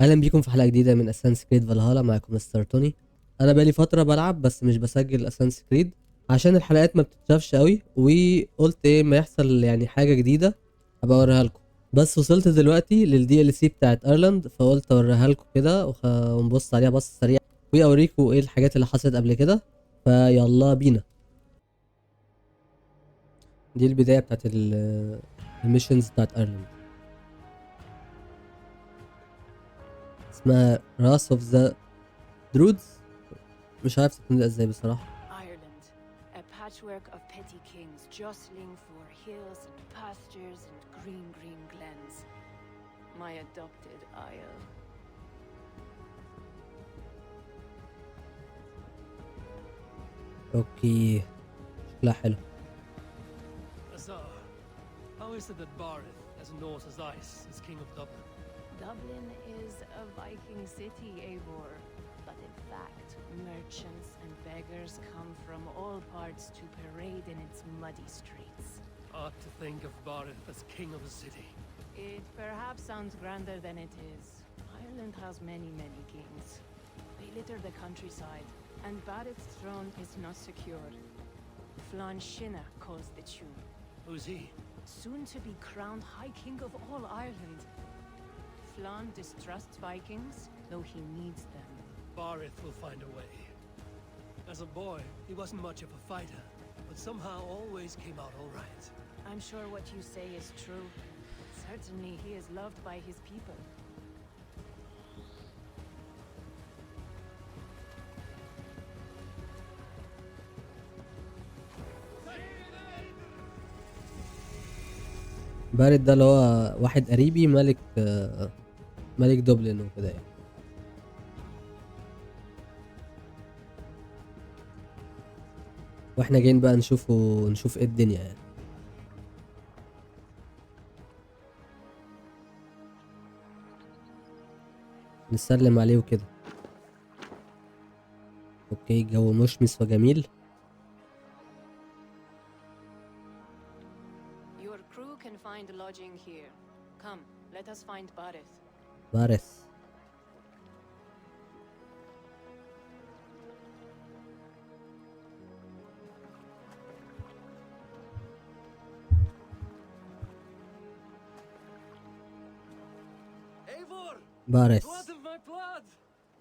اهلا بيكم في حلقه جديده من اساسن كريد فالهالا. معاكم مستر توني. انا بقالي فتره بلعب بس مش بسجل اساسن كريد عشان الحلقات ما بتتشافش قوي، وقلت ايه ما يحصل يعني حاجه جديده ابقى اوريها لكم. بس وصلت دلوقتي للدي ال سي بتاعت ايرلاند، فقلت اوريها لكم كده ونبص عليها بص سريع واوريكم ايه الحاجات اللي حصلت قبل كده. فيلا بينا. دي البدايه بتاعت الميشنز بتاعت ايرلاند، اسمها راس اوف ذا درودز. مش عارف تكون ازاي بصراحه. Ireland, a patchwork of petty kings jostling for hills and pastures and green glens. My adopted isle. اوكي شكلها حلو. Azar, how is it that Barith, as Norse as ice, is king of Dublin? Dublin is a Viking city, Eivor. But in fact, merchants and beggars come from all parts to parade in its muddy streets. Odd to think of Barith as king of a city. It perhaps sounds grander than it is. Ireland has many kings. They litter the countryside, and Barith's throne is not secure. Flann Sinna calls the tune. Who's he? Soon to be crowned High King of all Ireland. Flann distrusts Vikings, though he needs them. Barith will find a way. As a boy, he wasn't much of a fighter, but somehow always came out all right. I'm sure what you say is true. Certainly he is loved by his people. بارد ده اللي هو واحد قريبي ملك ملك دوبلن وكده يعني. واحنا جايين بقى نشوف ايه الدنيا يعني. نسلم عليه وكده. اوكي الجو مشمس وجميل. Your crew can find lodging here. Come, let us find Barith. بارث. Eivor! بارث. Blood of my blood!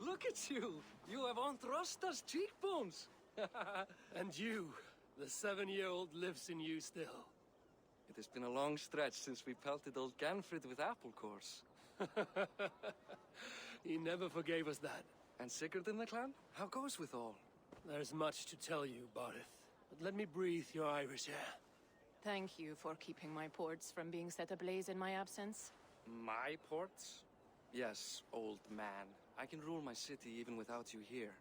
Look at you! You have Aunt Rosta's cheekbones! And you, the 7-year-old lives in you still. It has been a long stretch since we pelted old Ganfred with apple cores. He never forgave us that. And Sigurd in the clan? How goes with all? There's much to tell you, Barith. But let me breathe your Irish air. Thank you for keeping my ports from being set ablaze in my absence. My ports? Yes, old man. I can rule my city even without you here.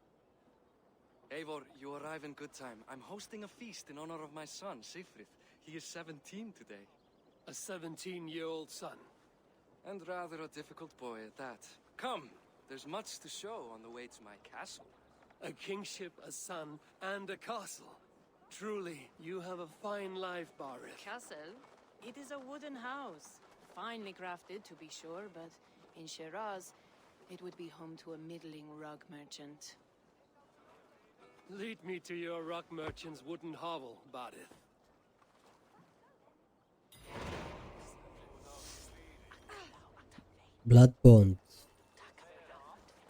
Eivor, you arrive in good time. I'm hosting a feast in honor of my son, Sigfrid. He is 17 today. A 17-year-old son. And rather a difficult boy at that. Come, there's much to show on the way to my castle. A kingship, a son, and a castle. Truly, you have a fine life, Barith. Castle? It is a wooden house. Finely crafted, to be sure, but in Shiraz, it would be home to a middling rug merchant. Lead me to your rock merchant's wooden hovel, Barith. بلاد بوند.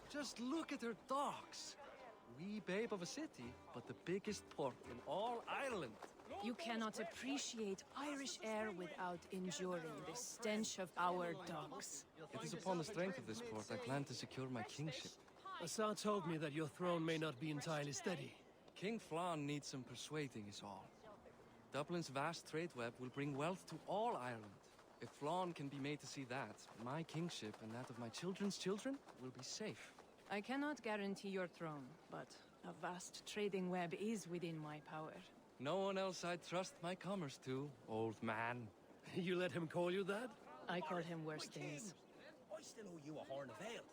Just look at her docks. Wee babe of a city, but the biggest port in all Ireland. You cannot appreciate Irish air without enduring the stench of our docks. It is upon the strength of this port I plan to secure my kingship. Asar told me that your throne may not be entirely steady. King Flann needs some persuading is all. Dublin's vast trade web will bring wealth to all Ireland. If Flann can be made to see that, my kingship and that of my children's children will be safe. I cannot guarantee your throne, but a vast trading web is within my power. No one else I'd trust my commerce to, old man. You let him call you that? I call him worse things. I still owe you a horn of ale.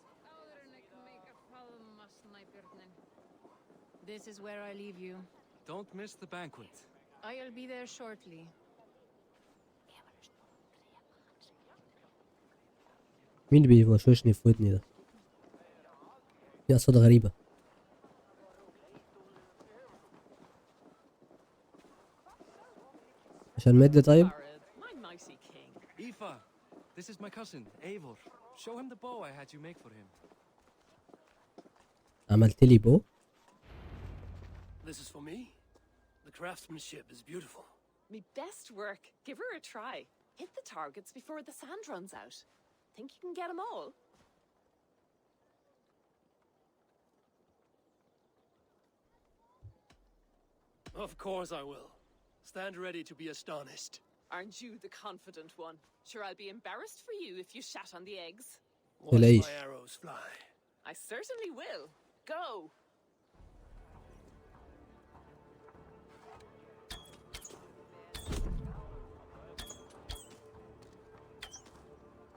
This is where I leave you. Don't miss the banquet. I'll be there shortly. مين اللي بيوشوشني في ودني ده؟ في اصوات غريبة. عشان مد طيب. Barid, my mighty king. Aoife, this is my cousin, Eivor. Show him the bow I had you make for him. عملت لي بو. This is for me. The craftsmanship is beautiful. Me best work. Give her a try. Hit the targets before the sand runs out. Think you can get them all? Of course I will. Stand ready to be astonished. Aren't you the confident one? Sure, I'll be embarrassed for you if you shat on the eggs. Watch Elise. my arrows fly. I certainly will. Go.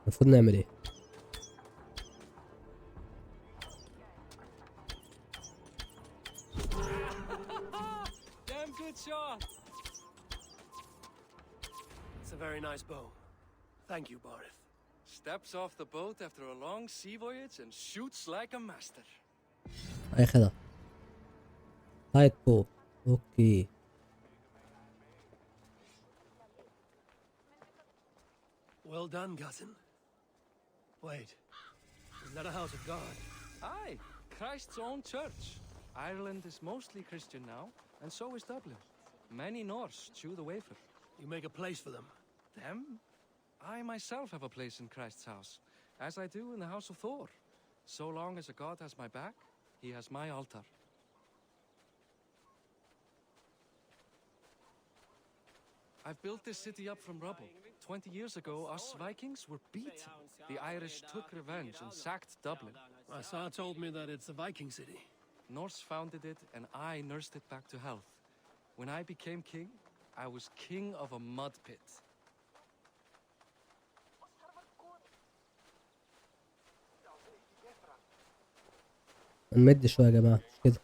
المفروض نعمل ايه؟ Damn good shot! It's a very nice bow. Thank you, Barith. Steps off the boat after a long sea voyage and shoots like a master. اي خدع. هايت بو. اوكي. Well done, cousin. Wait. Is that a house of God? Aye, Christ's own church. Ireland is mostly Christian now, and so is Dublin. Many Norse chew the wafer. You make a place for them. Them? I myself have a place in Christ's house, as I do in the house of Thor. So long as a god has my back, he has my altar. I've built this city up from rubble. 20 years ago, us Vikings were beat. The Irish took revenge and sacked Dublin. Asar told me that it's a Viking city. Norse founded it, and I nursed it back to health. When I became king, I was king of a mud pit. نمد شوية يا جماعة مش كده.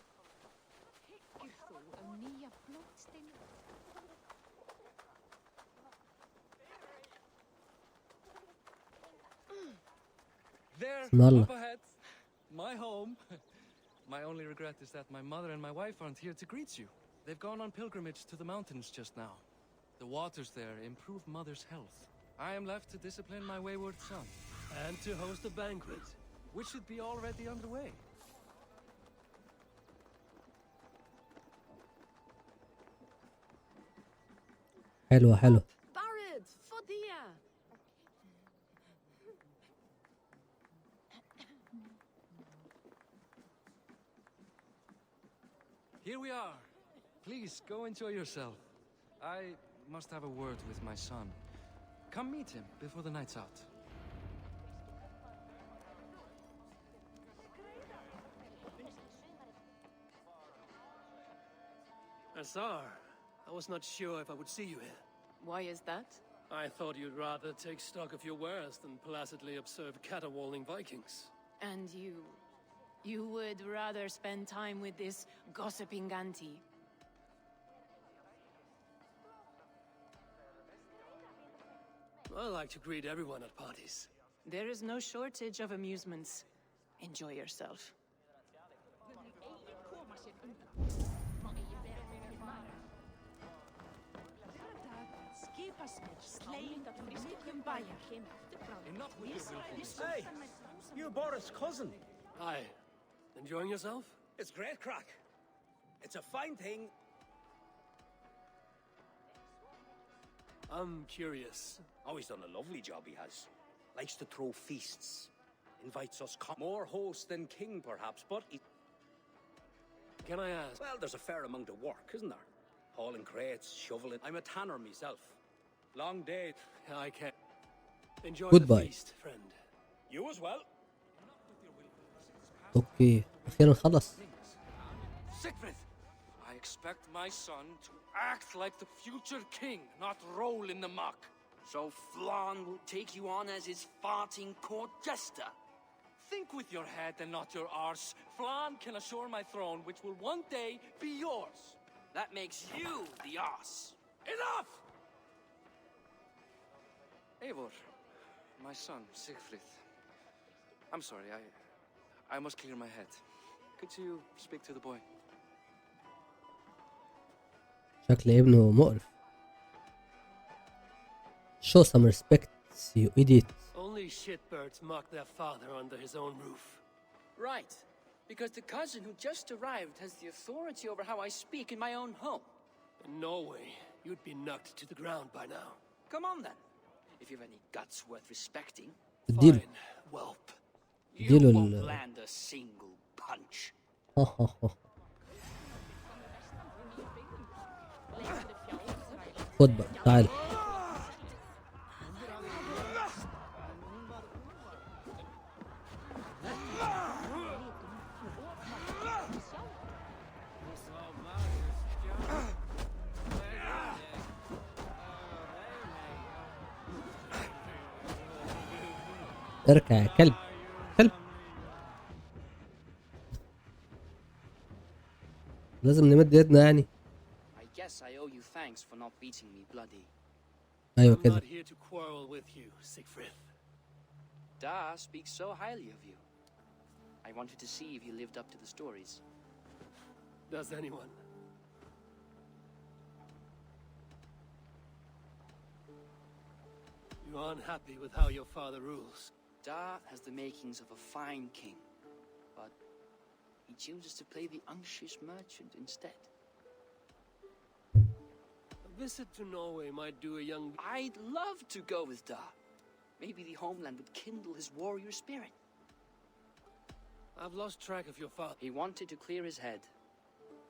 There, Bismillah. up ahead, my home. My only regret is that my mother and my wife aren't here to greet you. They've gone on pilgrimage to the mountains just now. The waters there improve mother's health. I am left to discipline my wayward son, And to host a banquet. which should be already underway. حلوة حلوة. Barid, Fodia. Here we are. Please go enjoy yourself. I must have a word with my son. Come meet him before the night's out. Asar, I was not sure if I would see you here. Why is that? I thought you'd rather take stock of your wares than placidly observe caterwauling Vikings. And you would rather spend time with this gossiping auntie. I like to greet everyone at parties. There is no shortage of amusements. Enjoy yourself. Enough with your willfulness. Hey, you Boris' cousin. Aye. Enjoying yourself? It's great crack. It's a fine thing. I'm curious. Oh, he's done a lovely job, he has. Likes to throw feasts. Invites us more hosts than king, perhaps, but he... Can I ask? Well, there's a fair amount of work, isn't there? Hauling crates, shoveling. I'm a tanner myself. Long day. I can't. Enjoy Goodbye. the feast, friend. You as well. اوكي اخيرا خلص. Siegfried, I expect my son to act like the future king, not roll in the muck. So Flan will take you on as his farting court jester? Think with your head and not your arse. Flan can assure my throne, which will one day be yours. That makes you the ass. Enough! Eivor, my son, Siegfried. I'm sorry, I must clear my head. Could you speak to the boy? شكل ابنه مقرف. Show some respect, you idiot. Only shitbirds mock their father under his own roof. Right. Because the cousin who just arrived has the authority over how I speak in my own home. In Norway, you'd be knocked to the ground by now. Come on then. If you've any guts worth respecting. اديله. Fine, whelp. You اديله won't land a single punch. خد بقى تعال. اركع يا كلب كلب. لازم نمد يدنا يعني. I guess I owe you thanks for not beating me bloody. ايوه I'm كده. not here to quarrel with you, Siegfried. Da speaks so highly of you. I wanted to see if you lived up to the stories. Does anyone? You're unhappy with how your father rules. Da has the makings of a fine king, but he chooses to play the unctuous merchant instead. A visit to Norway might do a young... I'd love to go with Da. Maybe the homeland would kindle his warrior spirit. I've lost track of your father. He wanted to clear his head.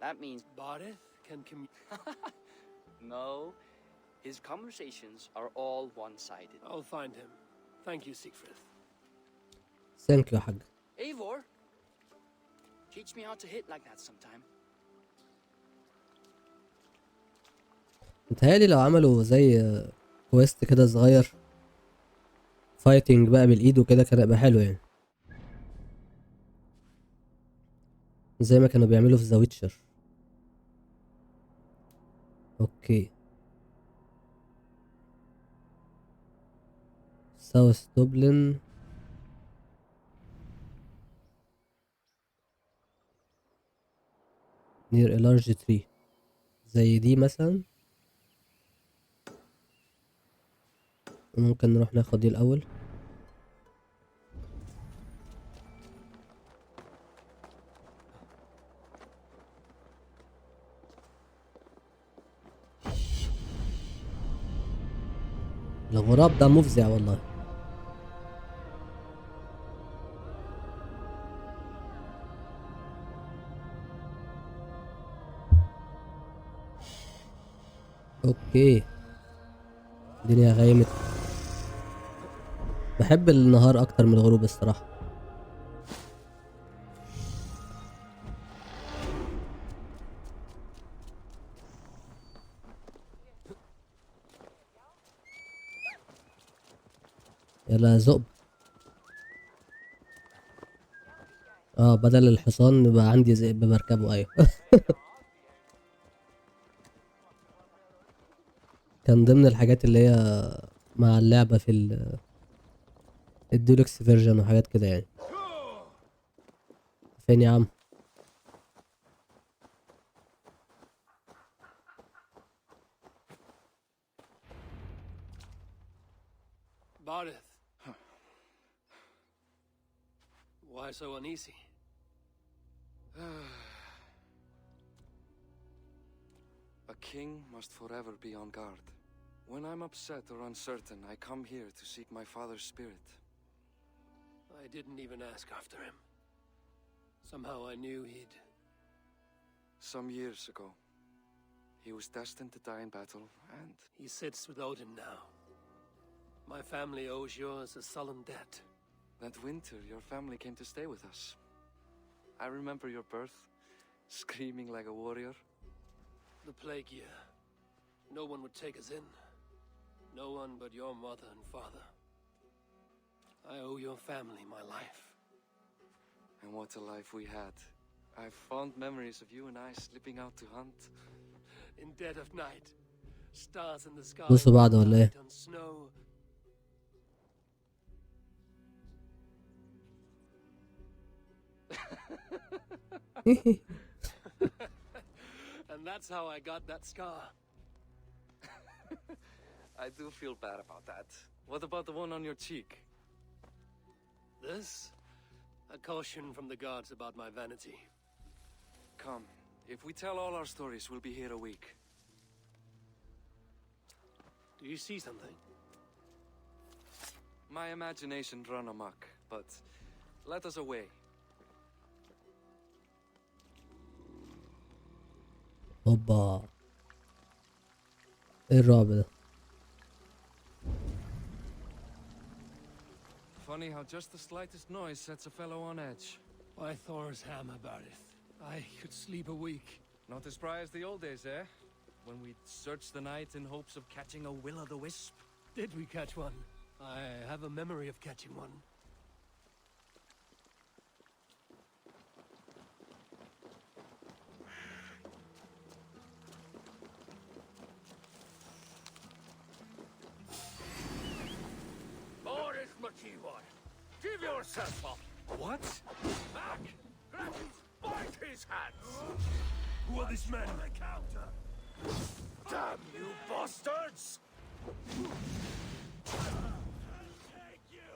That means... Barith can No. His conversations are all one-sided. I'll find him. Thank you, Siegfried. ثانك يو يا حاج. Eivor, teach me how to hit like that sometime. متهيألي لو عملوا زي كويست كده صغير فايتنج بقى بالايد وكده كان هيبقى حلو يعني، زي ما كانوا بيعملوا في ذا ويتشر. اوكي ساوث دوبلن. near a large tree زي دي مثلا. ممكن نروح ناخد دي الاول. الغراب ده مفزع والله. اوكي الدنيا غيمت. بحب النهار اكتر من الغروب الصراحة. يلا ذئب. بدل الحصان يبقى عندي ذئب بركبه. ايوه كان ضمن الحاجات اللي هي مع اللعبة في الديلوكس فيرجن وحاجات كده يعني. فين يا عم؟ Barith. Why so uneasy? A king must forever be on guard. When I'm upset or uncertain, I come here to seek my father's spirit. I didn't even ask after him. Somehow I knew he'd... Some years ago, he was destined to die in battle, and... He sits with Odin now. My family owes yours a sullen debt. That winter, your family came to stay with us. I remember your birth, screaming like a warrior. The plague year. No one would take us in. No one but your mother and father. I owe your family my life. And what a life we had. I've fond memories of you and I slipping out to hunt. In dead of night. Stars in the sky. بصوا بعض ولا ايه؟ on snow. And that's how I got that scar. I do feel bad about that. What about the one on your cheek? This? A caution from the gods about my vanity. Come, if we tell all our stories, we'll be here a week. Do you see something? My imagination run amok, but let us away. هوبا، ايه الرعب ده؟ Funny how just the slightest noise sets a fellow on edge. By Thor's hammer, Barith. I could sleep a week. Not as spry as the old days, eh? When we'd search the night in hopes of catching a will-o'-the-wisp. Did we catch one? I have a memory of catching one. Boris Makiwai, give yourself up. What? Back! Bite his hands! Who are these men? Counter. Damn you bastards! Take you!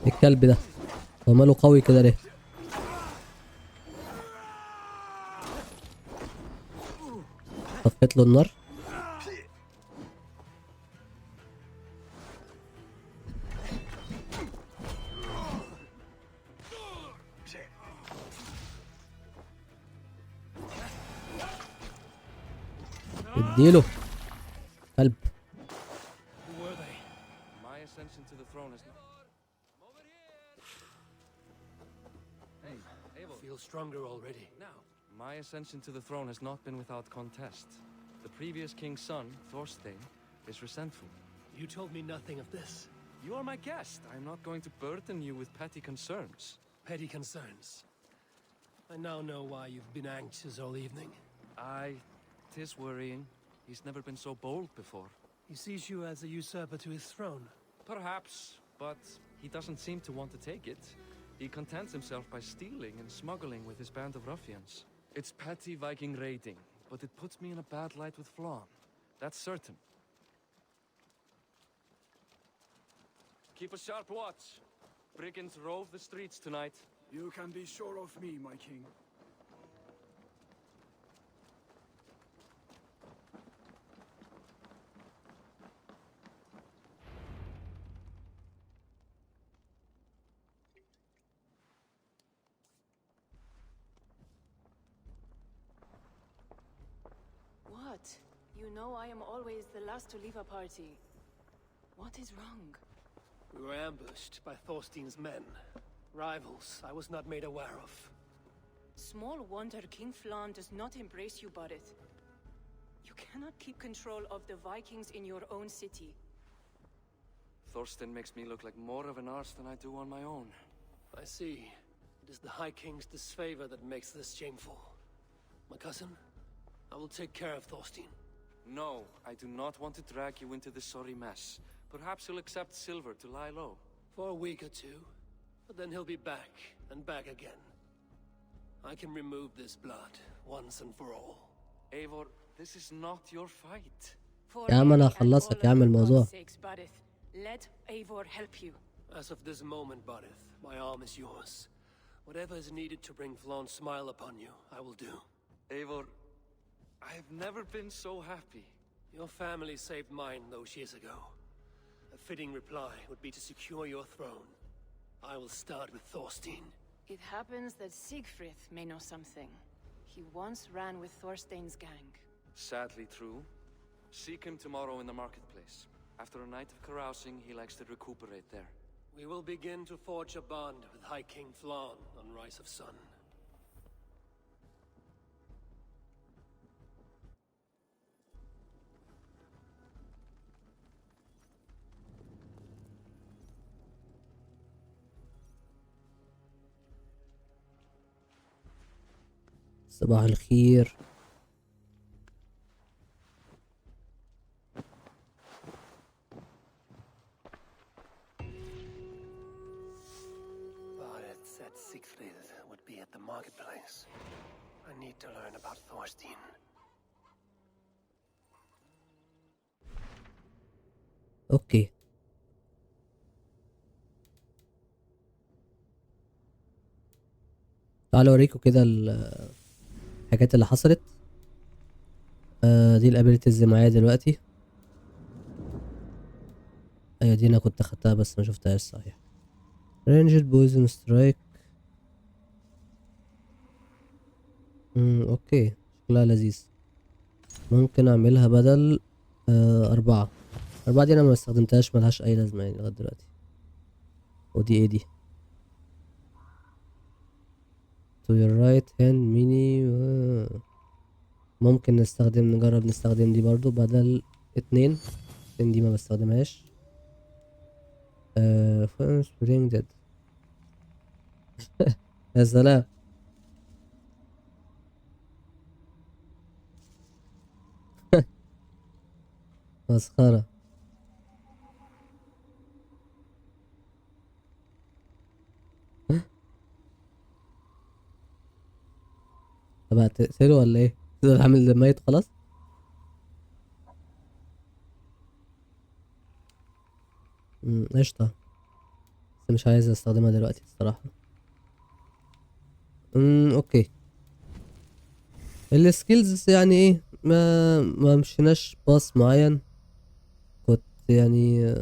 الكلب ده هو ماله قوي كده ليه؟ طفيت له النار. اديله كلب. Who were they? My ascension to the throne is not... Hey, Eivor. Feel stronger already. Now, my ascension to the throne has not been without contest. The previous king's son, Thorstein, is resentful. You told me nothing of this. You are my guest. I'm not going to burden you with petty concerns. Petty concerns. I now know why you've been anxious all evening. Aye, 'tis worrying. He's never been so bold before. He sees you as a usurper to his throne. Perhaps, but he doesn't seem to want to take it. He contents himself by stealing and smuggling with his band of ruffians. It's petty Viking raiding, but it puts me in a bad light with Flann. That's certain. Keep a sharp watch. Brigands rove the streets tonight. You can be sure of me, my king. What? You know I am always the last to leave a party. What is wrong? We were ambushed by Thorstein's men. Rivals I was not made aware of. Small wonder King Flann does not embrace you, Barith. You cannot keep control of the Vikings in your own city. Thorstein makes me look like more of an arse than I do on my own. I see. It is the High King's disfavor that makes this shameful. My cousin, I will take care of Thorstein. No, I do not want to drag you into this sorry mess. Perhaps he'll accept silver to lie low. For a week or two, but then he'll be back, and back again. I can remove this blood, once and for all. Eivor, this is not your fight. For يا عم أنا me and هخلصك all يا عم of your الموضوع. God's sakes, Barith, let Eivor help you. As of this moment, Barith, my arm is yours. Whatever is needed to bring Flawn's smile upon you, I will do. Eivor, I've never been so happy. Your family saved mine those years ago. A fitting reply would be to secure your throne. I will start with Thorstein. It happens that Siegfried may know something. He once ran with Thorstein's gang. Sadly true. Seek him tomorrow in the marketplace. After a night of carousing, he likes to recuperate there. We will begin to forge a bond with High King Flann on Rise of Sun. صباح الخير. Siegfried would be at the marketplace. I need to learn about Thorstein. اوكي. تعالوا اوريكم كده الحاجات اللي حصلت. دي الابيليتيز اللي معايا دلوقتي. ايوه دي انا كنت اخدتها بس ما شفتهاش صحيح. رينجد بويزن سترايك. اوكي شكلها لذيذ. ممكن اعملها بدل 4. 4 دي انا ما استخدمتهاش، ملهاش اي لازمة يعني لغاية دلوقتي. ودي ايه دي؟ to your right hand mini. ممكن نجرب نستخدم دي برضو بدل 2. لان دي ما بستخدمهاش. spring dead. يا سلام. مسخرة. طب هتقتله ولا ايه؟ تقدر عامل ميت خلاص؟ قشطة. بس مش عايز استخدمها دلوقتي الصراحة. اوكي. السكيلز يعني ايه، ما مشيناش باص معين. كنت يعني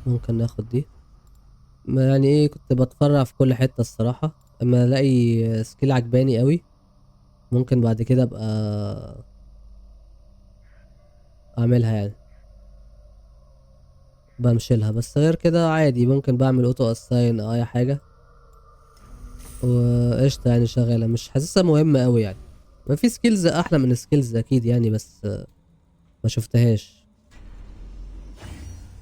ممكن ناخد دي. ما يعني ايه، كنت بتفرع في كل حتة الصراحة. اما الاقي سكيل عجباني قوي ممكن بعد كده ابقى اعملها يعني، بمشيلها. بس غير كده عادي ممكن بعمل اوتو اساين او اي حاجة وقشطة يعني شغالة. مش حاسسها مهمة قوي يعني. ما في سكيلز احلى من سكيلز اكيد يعني، بس ما شفتهاش.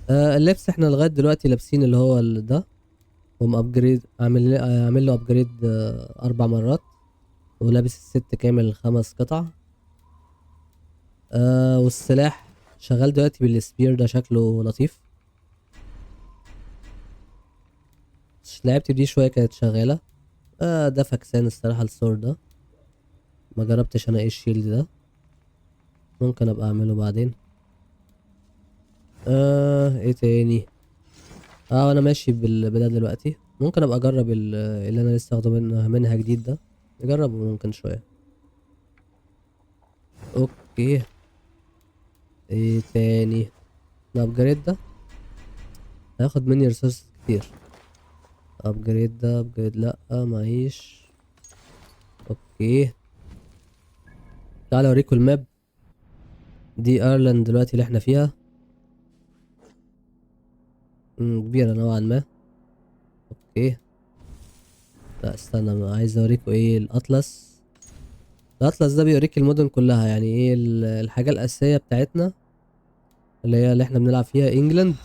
اللبس احنا لغاية دلوقتي لابسين اللي هو ده، ومأبجريد عامل له ابجريد 4 مرات، ولابس الست كامل 5 قطع. والسلاح شغال دلوقتي بالسبير ده، شكله لطيف. لعبت بدي شوية كانت شغالة. ده فكسان الصراحة السور ده. ما جربتش انا ايه الشيلد ده، ممكن ابقى اعمله بعدين. ايه تاني؟ انا ماشي بده دلوقتي. ممكن ابقى اجرب اللي انا لسه واخده منها جديد ده، نجربه ممكن شوية. اوكي. ايه تاني؟ الابجريد ده هياخد مني ريسورس كتير. ابجريد ده ابجريد لا معيش. اوكي تعالوا اوريكم الماب. دي ايرلاند دلوقتي اللي احنا فيها. كبيرة نوعا ما. اوكي لا استنى، أنا عايز اوريكم ايه الاطلس. الاطلس ده بيوريك المدن كلها، يعني ايه الحاجة الاساسية بتاعتنا اللي احنا بنلعب فيها انجلاند.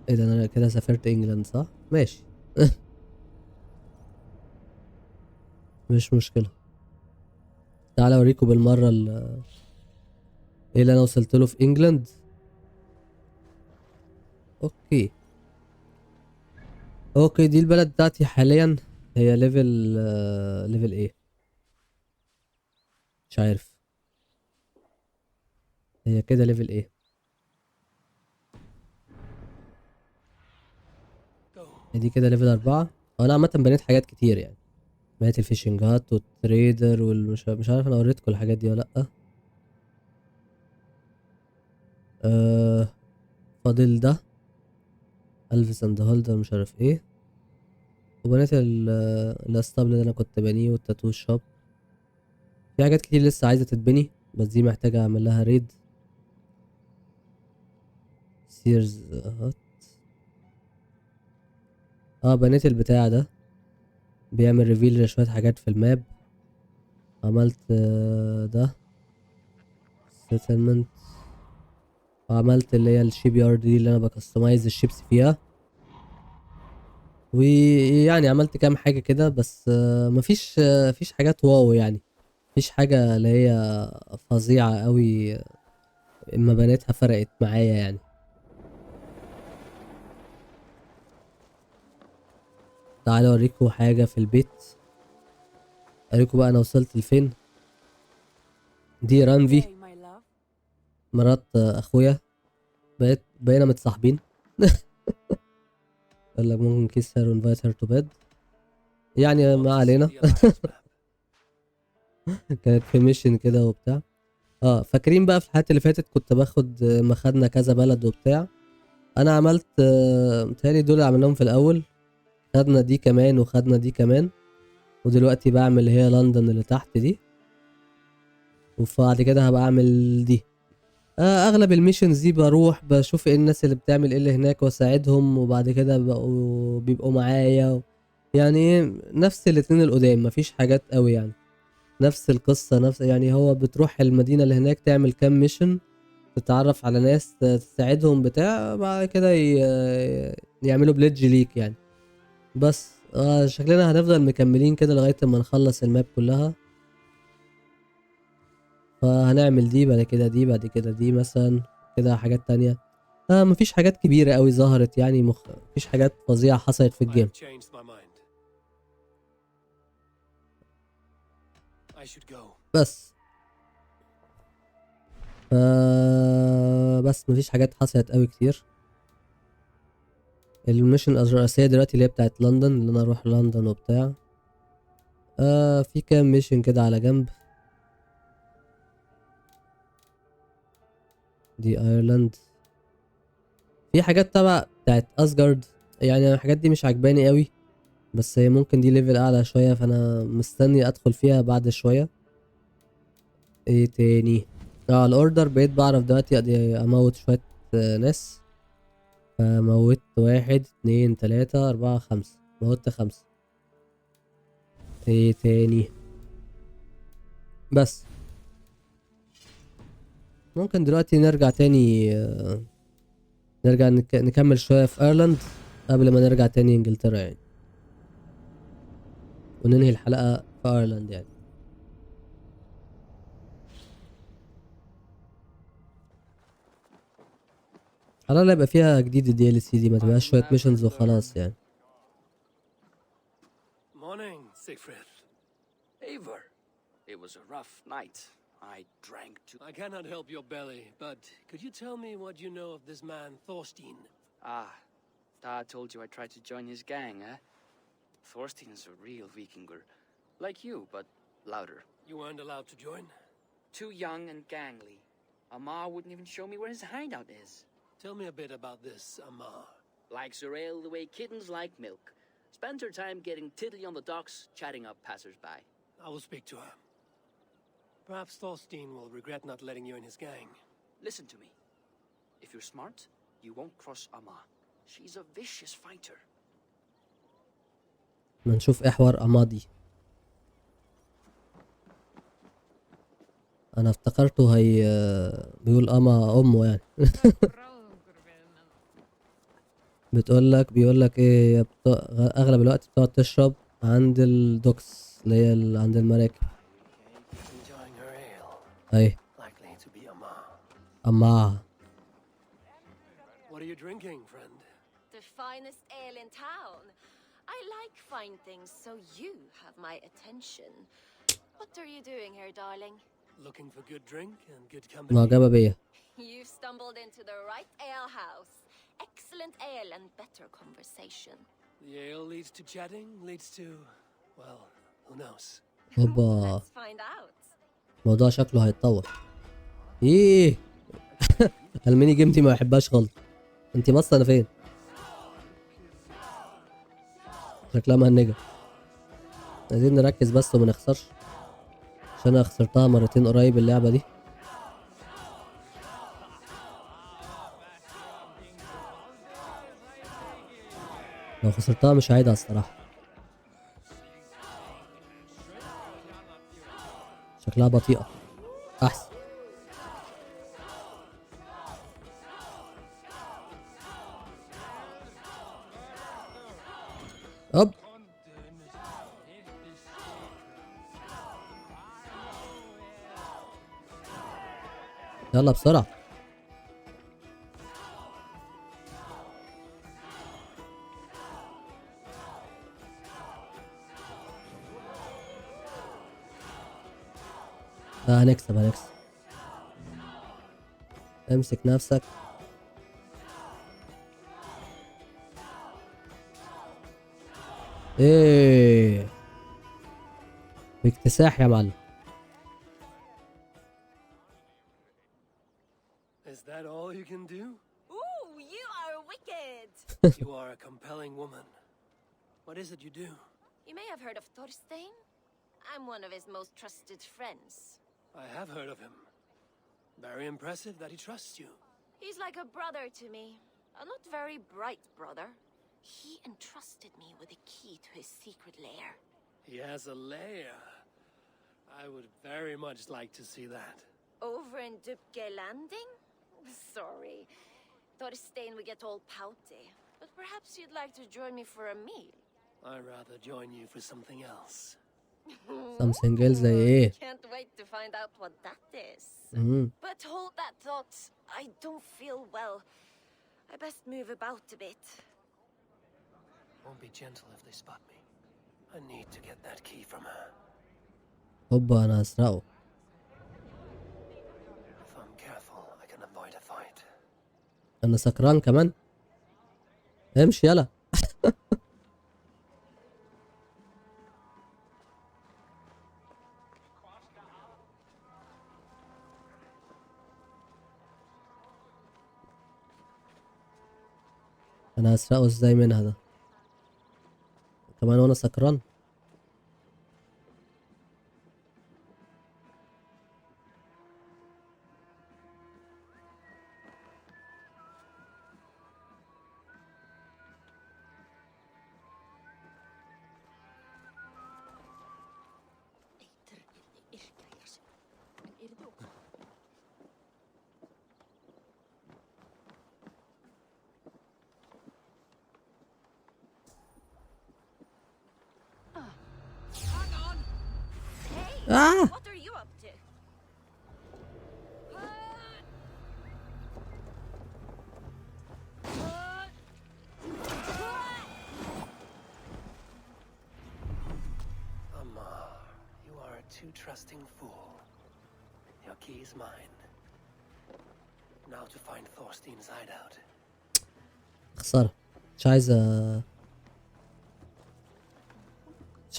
ايه ده، انا كده سافرت انجلاند صح؟ ماشي. مش مشكلة. تعالى اوريكم بالمرة ايه اللي انا وصلت له في انجلاند. اوكي. اوكي دي البلد بتاعتي حاليا. هي ليفل ايه مش عارف. هي كده ليفل ايه؟ دي كده ليفل 4. وانا عامة بنيت حاجات كتير يعني. بنيت الفيشنج هات والتريدر مش عارف انا وريتكم الحاجات دي ولا لأ. فاضل ده الفيس اند هولدر مش عارف ايه. وبنيت الاسطبل اللي انا كنت بنيه والتاتو شوب. في حاجات كتير لسه عايزة تتبني بس دي محتاجة اعمل لها ريد. سيرز هات. بنيت البتاع ده بيعمل ريفيل لشوية حاجات في الماب. عملت ده settlement. وعملت اللي هي الشيب يارد دي اللي انا بكستمايز الشيبس فيها. ويعني عملت كام حاجة كده بس مفيش حاجات واو يعني. مفيش حاجة اللي هي فظيعة قوي. اما بنيتها فرقت معايا يعني. تعالوا اوريكم حاجة في البيت. اوريكم بقى انا وصلت لفين. دي رانفي Hey, my love. مرات اخويا، بقينا متصاحبين. قال لك ممكن كيس هير انفايت هير تو بيد، يعني ما علينا. كانت في ميشن كده وبتاع. فاكرين بقى في الحلقات اللي فاتت كنت باخد ما خدنا كذا بلد وبتاع. انا عملت متهيألي دول اللي عملناهم في الاول، خدنا دي كمان وخدنا دي كمان، ودلوقتي بعمل اللي هي لندن اللي تحت دي، وبعد كده هبقى اعمل دي. اغلب الميشنز دي بروح بشوف ايه الناس اللي بتعمل ايه اللي هناك واساعدهم، وبعد كده بيبقوا معايا يعني ايه نفس الاتنين القدام، مفيش حاجات قوي يعني، نفس القصة نفس يعني. هو بتروح المدينة اللي هناك تعمل كام ميشن، تتعرف على ناس تساعدهم بتاع، بعد كده يعملوا بليدج ليك يعني. بس شكلنا هنفضل مكملين كده لغاية ما نخلص الماب كلها. فهنعمل دي بعد كده دي بعد كده دي مثلا كده، حاجات تانية. مفيش حاجات كبيرة قوي ظهرت يعني، مفيش حاجات فظيعة حصلت في الجيم. بس بس مفيش حاجات حصلت قوي كتير. الميشن الرئيسية دلوقتي اللي هي بتاعت لندن، اللي انا اروح لندن وبتاع. في كام ميشن كده على جنب. دي ايرلاند، في حاجات تبع بتاعت اسجارد، يعني الحاجات دي مش عجباني قوي، بس هي ممكن دي ليفل اعلى شوية، فانا مستني ادخل فيها بعد شوية. ايه تاني؟ الاوردر بقيت بعرف دلوقتي اموت شوية ناس. فموت 1 2 3 4 5، موتت 5. ايه تاني؟ بس ممكن دلوقتي نرجع تاني، نرجع نكمل شوية في ايرلاند قبل ما نرجع تاني انجلترا يعني، وننهي الحلقة في ايرلاند يعني. حلقة يبقى فيها جديد الدي ال سي دي، ما تبقاش شوية ميشنز وخلاص يعني. Morning, Siegfried. Eivor, it was a rough night. I drank too. I cannot help your belly, but could you tell me what you know of this man, Thorstein? Dad told you I tried to join his gang, eh? Thorstein is a real Vikinger. Like you, but louder. You weren't allowed to join? Too young and gangly. Amar wouldn't even show me where his hideout is. Tell me a bit about this Amar. Likes her ale the way kittens like milk. Spends her time getting tiddly on the docks, chatting up passers-by. I will speak to her. Perhaps Thorstein will regret not letting you in his gang. Listen to me. If you're smart, you won't cross Amar. She's a vicious fighter. ما نشوف ايه حوار امادي. انا افتكرته هي بيقول اما امه يعني. بيقول لك ايه اغلب الوقت بتقعد تشرب عند الدوكس اللي هي عند المراكب. اي اما What are you drinking, friend? The finest ale in town. I like fine things, so you have my attention. What are you doing here, darling? Looking for good drink and good company. معجبة بيا. You've stumbled into the right ale house. Excellent ale and better conversation. The ale leads to chatting, leads to, well, who knows? هوبا، Let's find out. الموضوع شكله هيتطور. ايه الميني جيم دي ما بحبهاش خالص. انتي باصه انا فين؟ شكلها مهنجه. عايزين نركز بس وما نخسرش، عشان انا خسرتها مرتين قريب اللعبه دي. لو خسرتها مش هعيدها الصراحه. شكلها بطيئه احسن. هوب يلا بسرعة. هنكسب هنكسب. امسك نفسك. ايه باكتساح يا معلم. Is that all you can do? Ooh, you are wicked! You are a compelling woman. What is it you do? You may have heard of Thorstein. I'm one of his most trusted friends. I have heard of him. Very impressive that he trusts you. He's like a brother to me. A not very bright brother. He entrusted me with a key to his secret lair. He has a lair. I would very much like to see that. Over in Dupke Landing? Sorry. Thorstein would get all pouty. But perhaps you'd like to join me for a meal. I'd rather join you for something else. something else زي ايه؟ Can't wait to find out what that is. مم. But hold that thought. I don't feel well. I best move about a bit. Won't be gentle if they spot me. I need to get that key from her. هوبا انا هسرقه. If I'm careful, I can avoid a fight. انا سكران كمان. امشي يلا. انا هسرقه ازاي منها ده كمان وانا سكران. Hey, what are you up to? Amar, you are a too trusting fool. Your key is mine. Now to find Thorstein's hideout. خسارة. مش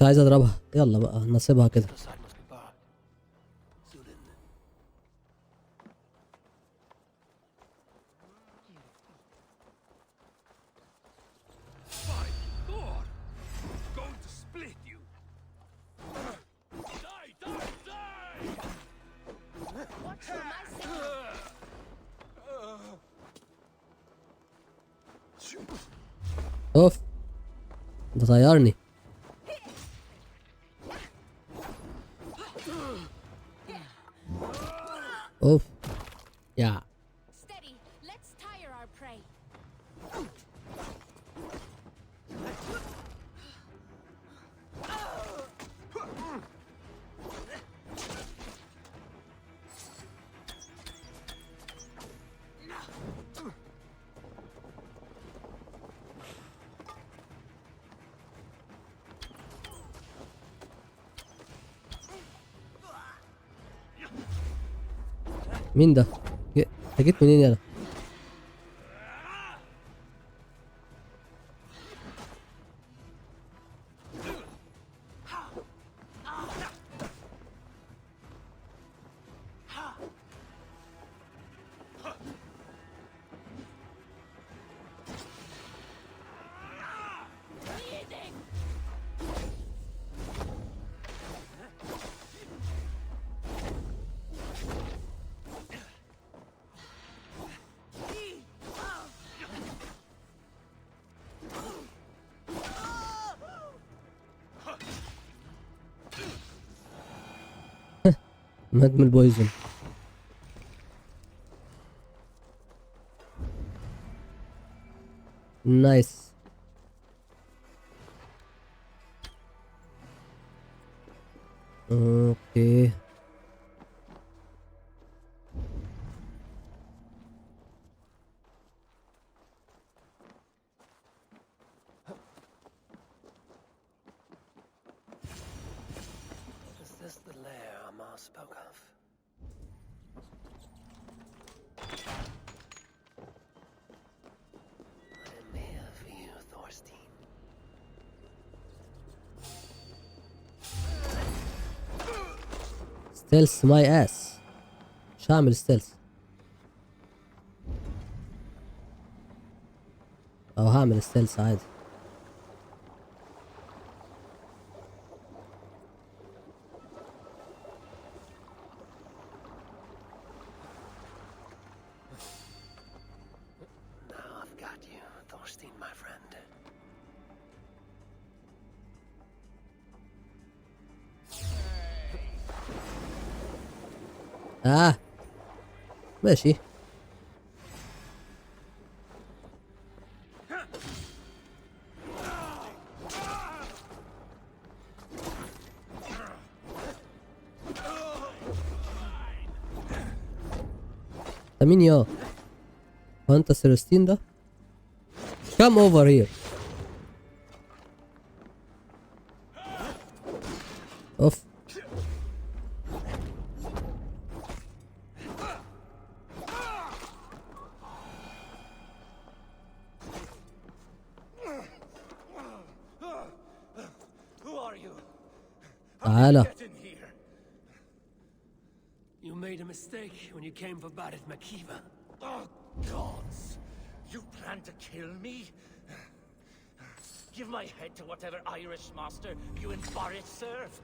عايز اضربها. يلا بقى نسيبها كده. The side must be barred. Zulin. My Lord! Going to split you! Die, die, die! Watch for my signal. اوف ده طيرني. اوف يا Steady. Let's tire our prey. مين ده؟ انت جيت منين يلا؟ مات من البويزن. نايس. اوكي Is this the lair Amar spoke of? ستيلز ماي اس. مش هعمل ستيلز او هعمل ستيلز عادي. Now I've got you, Thorstein, my friend. ماشي. ده مين يا؟ هو انت سيرستين ده؟ come over here. اوف. تعالى. You made a mistake when you came for Barit Makiva. Oh, gods! You plan to kill me? Give my head to whatever Irish master you and Boris serve.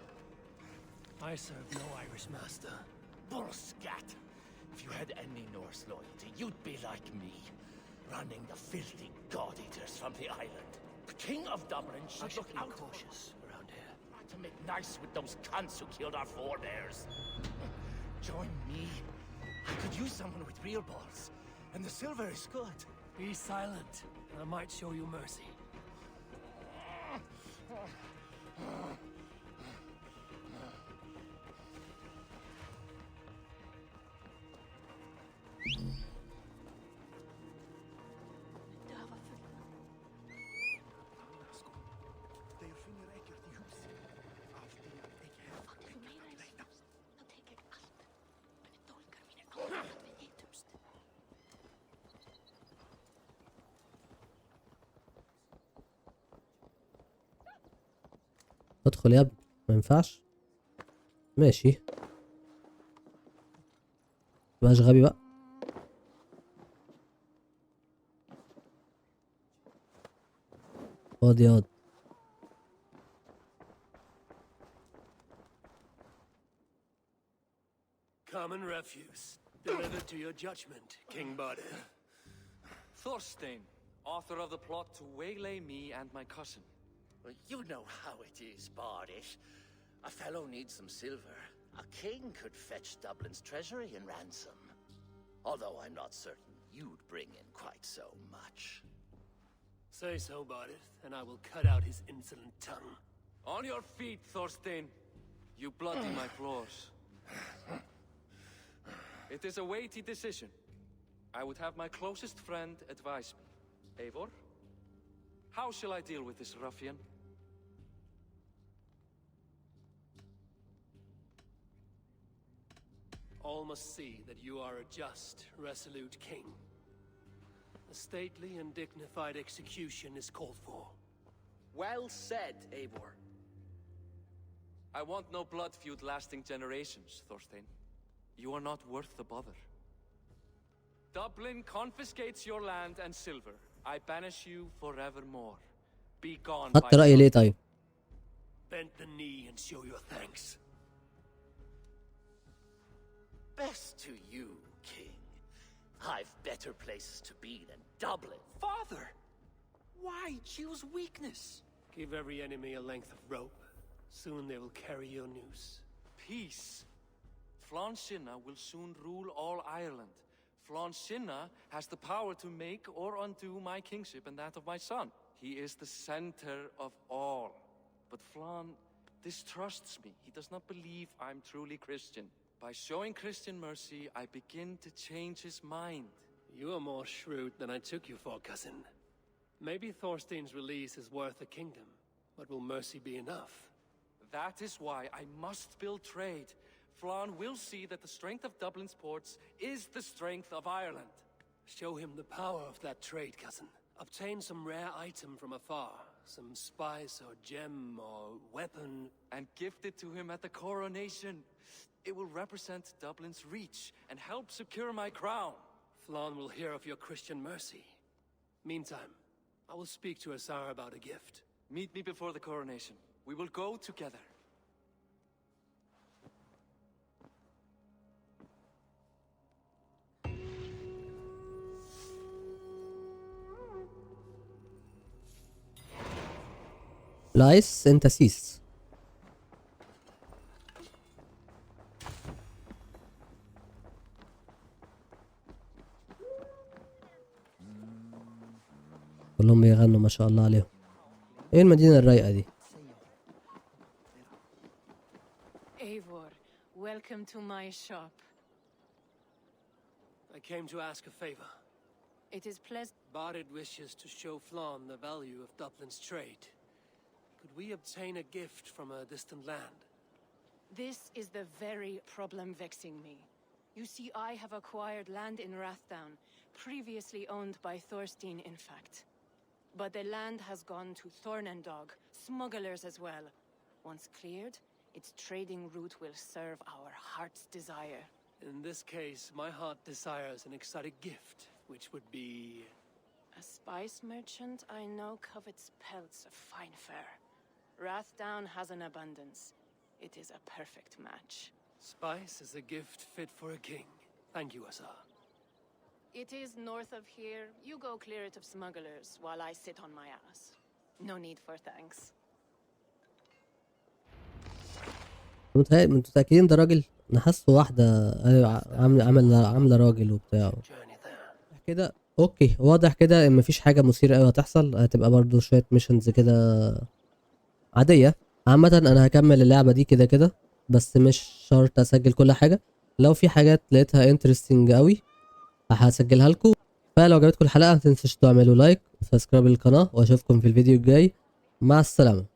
I serve no Irish master. Bullscat! If you had any Norse loyalty, you'd be like me, running the filthy god-eaters from the island. The King of Dublin should look be out cautious around here. to make nice with those cunts who killed our forebears. Join me. I could use someone with real balls, and the silver is good. Be silent, and I might show you mercy. ادخل يا ابني. ما ينفعش. ماشي. مبقاش غبي بقى. خد ياض. Common refuse. Delivered to your judgment, King Badir. Thorstein, author of the plot to waylay me and my cousin. Well, you know how it is, Bardish. A fellow needs some silver. A king could fetch Dublin's treasury in ransom. Although I'm not certain you'd bring in quite so much. Say so, Badir, and I will cut out his insolent tongue. On your feet, Thorstein. You bloody my floors. It is a weighty decision. I would have my closest friend advise me. Eivor, how shall I deal with this ruffian? All must see that you are a just, resolute king. A stately and dignified execution is called for. Well said, Eivor. I want no blood feud lasting generations, Thorstein. You are not worth the bother. Dublin confiscates your land and silver. I banish you forevermore. Be gone by خدت رأيي ليه طيب؟ Bend the knee and show your thanks. Best to you, King. I've better places to be than Dublin. Father! Why choose weakness? Give every enemy a length of rope. Soon they will carry your noose. Peace. Flann Sinna will soon rule all Ireland. Flann Sinna has the power to make or undo my kingship and that of my son. He is the center of all. But Flann distrusts me. He does not believe I'm truly Christian. By showing Christian mercy, I begin to change his mind. You are more shrewd than I took you for, cousin. Maybe Thorstein's release is worth a kingdom, but will mercy be enough? That is why I must build trade. Flann will see that the strength of Dublin's ports is the strength of Ireland. Show him the power of that trade, cousin. Obtain some rare item from afar, some spice or gem or weapon, and gift it to him at the coronation. It will represent Dublin's reach and help secure my crown. Flann will hear of your Christian mercy. Meantime, I will speak to Asar about a gift. Meet me before the coronation. We will go together. لايس انت سيس. كلهم بيغنوا ما شاء الله عليهم. ايه المدينة الرايقة دي؟ Eivor, welcome to my shop. I came to ask a favor. It is pleasant. Barid wishes to show Flann the value of Dublin's trade. Could we obtain a gift from a distant land? This is the very problem vexing me. You see, I have acquired land in Rathdown, previously owned by Thorstein, in fact. But the land has gone to Thornendog, smugglers as well. Once cleared, its trading route will serve our heart's desire. In this case, my heart desires an exotic gift, which would be... A spice merchant I know covets pelts of fine fur. Rathdown has an abundance. It is a perfect match. Spice is a gift fit for a king. Thank you, Asar. It is north of here. You go clear it of smugglers while I sit on my ass. No need for thanks. انتوا متأكدين ده راجل؟ انا حاسه واحدة عاملة راجل وبتاع كده. اوكي واضح كده ان مفيش حاجة مثيرة اوي هتحصل، هتبقى برضو شوية ميشنز كده عادية. عامة انا هكمل اللعبة دي كده كده، بس مش شرط اسجل كل حاجة. لو في حاجات لقيتها انترستنج اوي هسجلها لكم. فلو عجبتكم الحلقة متنسوش تعملوا لايك وسبسكرايب للقناة، واشوفكم في الفيديو الجاي. مع السلامة.